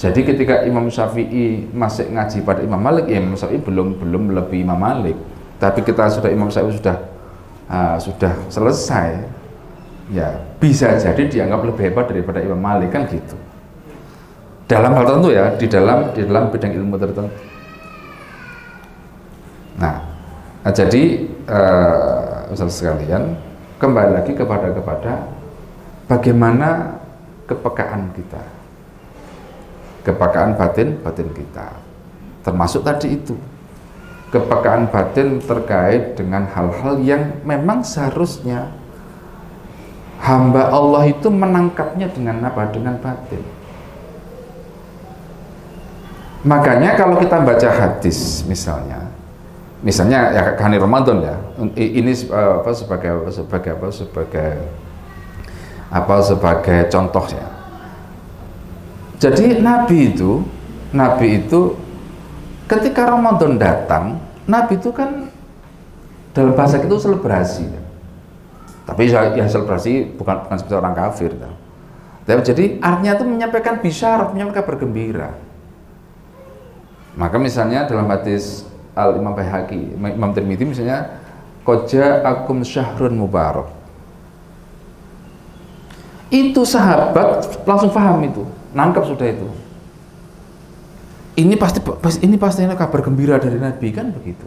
Jadi ketika Imam Syafi'i masih ngaji pada Imam Malik, ya Imam Syafi'i belum lebih Imam Malik. Tapi kita Imam Syafi'i sudah selesai, ya bisa jadi dianggap lebih hebat daripada Imam Malik kan gitu. Dalam hal tertentu ya, di dalam bidang ilmu tertentu. Nah jadi Ustaz sekalian, kembali lagi kepada bagaimana kepekaan kita. Kepekaan batin kita, termasuk tadi itu kepekaan batin terkait dengan hal-hal yang memang seharusnya hamba Allah itu menangkapnya dengan apa? Dengan batin. Makanya kalau kita baca hadis misalnya ya hari Ramadan ya, ini sebagai contohnya. Jadi Nabi itu ketika Ramadan datang, Nabi itu kan dalam bahasa itu selebrasi. Tapi ya selebrasi bukan seperti orang kafir. Tapi jadi artinya itu menyampaikan bisyarat, menyampaikan kabar gembira. Maka misalnya dalam hadis Al-Imam Baihaqi, Imam Tirmidzi misalnya, koja akum syahrun mubarak. Itu sahabat langsung paham itu. Nangkep sudah itu. Ini pasti kabar gembira dari Nabi kan begitu.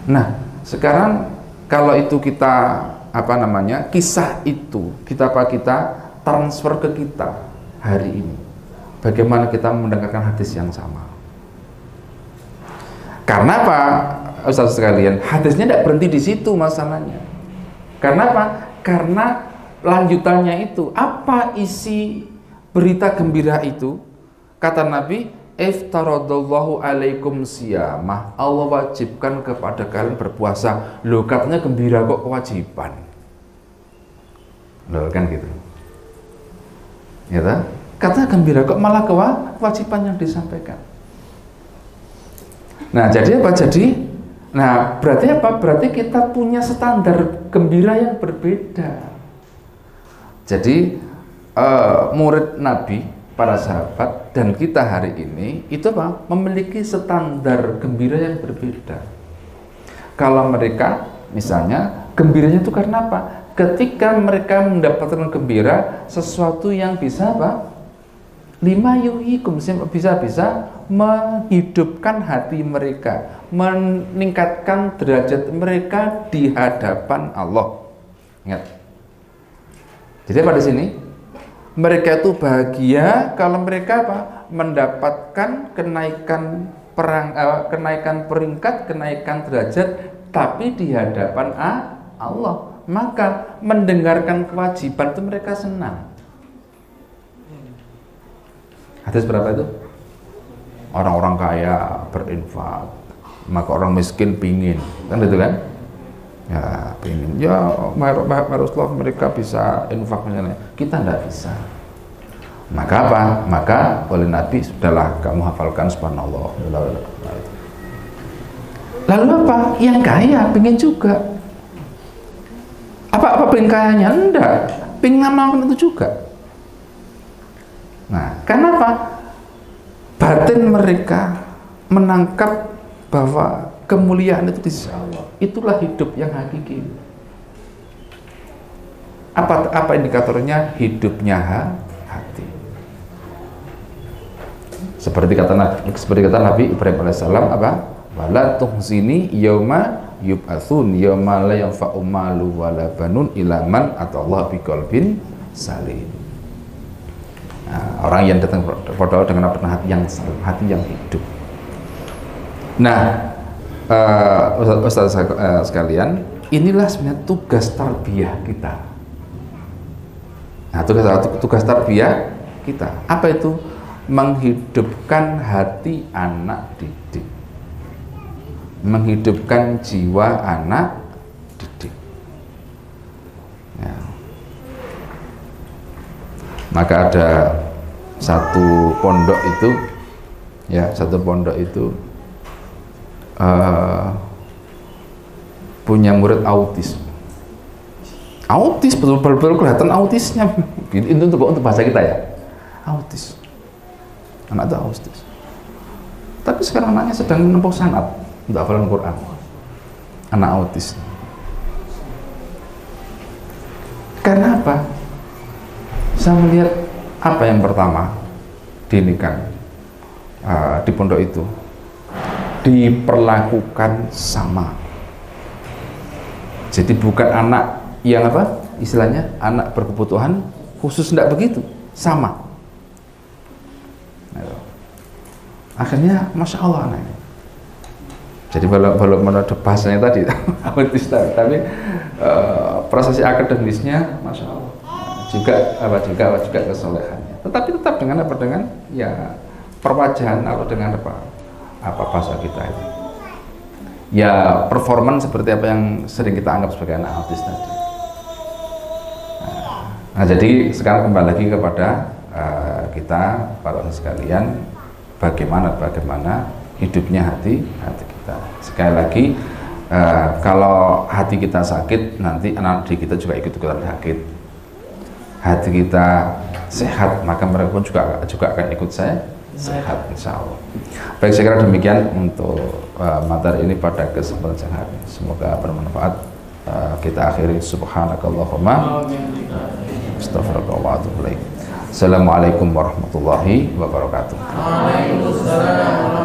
Nah, sekarang kalau itu kita kisah itu kita transfer ke kita hari ini. Bagaimana kita mendengarkan hadis yang sama? Karena apa, Ustaz sekalian? Hadisnya tidak berhenti di situ masalahnya. Karena apa? Karena lanjutannya itu, apa isi berita gembira itu? Kata Nabi, iftaradallahu alaikum siyamah, Allah wajibkan kepada kalian berpuasa. Loh, katanya gembira kok kewajiban? Loh, kan gitu. Ya tak? Katanya gembira kok malah kewajiban yang disampaikan. Nah, jadi apa? Berarti apa? Berarti kita punya standar gembira yang berbeda. Jadi murid Nabi, para sahabat dan kita hari ini itu apa? Memiliki standar gembira yang berbeda. Kalau mereka misalnya gembiranya itu karena apa? Ketika mereka mendapatkan gembira sesuatu yang bisa apa? Lima yuhikum, bisa menghidupkan hati mereka, meningkatkan derajat mereka di hadapan Allah. Ingat. Jadi pada sini mereka itu bahagia kalau mereka mendapatkan kenaikan peringkat, kenaikan derajat, tapi di hadapan Allah. Maka mendengarkan kewajiban itu mereka senang. Hadis berapa itu? Orang-orang kaya berinfak, maka orang miskin pingin, kan gitu kan? Ya pengen, ya Rasulullah mereka bisa infak misalnya, kita tidak bisa. Maka apa? Maka oleh Nabi, sudahlah kamu hafalkan subhanallah. Lalu apa? Yang kaya pengen juga. Apa pengen kayanya? Enggak, pengen ngamalkan itu juga. Nah, kenapa? Batin mereka menangkap bahwa kemuliaan itu di sisi Allah. Itulah hidup yang hakiki. Apa indikatornya? Hidupnya hati. Seperti kata Nabi Ibrahim alaihissalam apa? Wala tuhzini yauma yub'atsun yauma la yanfa'u malu wala banun illa man atallaha biqalbin salim. Nah, orang yang datang kepada Allah dengan hati yang salim, hati yang hidup. Nah, Ustaz sekalian, inilah sebenarnya tugas tarbiyah kita. Nah, tugas tarbiyah kita apa itu? Menghidupkan hati anak didik, menghidupkan jiwa anak didik. Ya. Maka ada satu pondok itu, ya satu pondok itu punya murid autis. Autis betul-betul kelihatan autisnya. Itu untuk bahasa kita ya, autis. Anak itu autis. Tapi sekarang anaknya sedang menempuh sanad untuk hafalan Quran. Anak autis. Karena apa? Saya melihat apa yang pertama diinikan di pondok itu, diperlakukan sama. Jadi bukan anak yang apa istilahnya anak berkebutuhan khusus, tidak begitu, sama. Akhirnya masya Allah anak ini. Jadi belum ada bahasanya tadi autis, tapi prosesi akademisnya masya Allah juga kesolehannya. Tetapi tetap dengan apa, dengan ya perwajahan atau dengan apa bahasa kita itu. Ya performan seperti apa yang sering kita anggap sebagai anak autis tadi. Nah jadi sekarang kembali lagi kepada kita para sekalian, bagaimana hidupnya hati kita. Sekali lagi kalau hati kita sakit, nanti anak didik kita juga ikut-ikutan sakit. Hati kita sehat, maka mereka pun juga akan ikut sehat, insya Allah. Baik, saya kira demikian untuk materi ini pada kesempatan hari ini. Semoga bermanfaat. Kita akhiri subhanakallahumma astaghfirullah wa atubu ilaik. Assalamualaikum warahmatullahi wabarakatuh. Waalaikumsalam.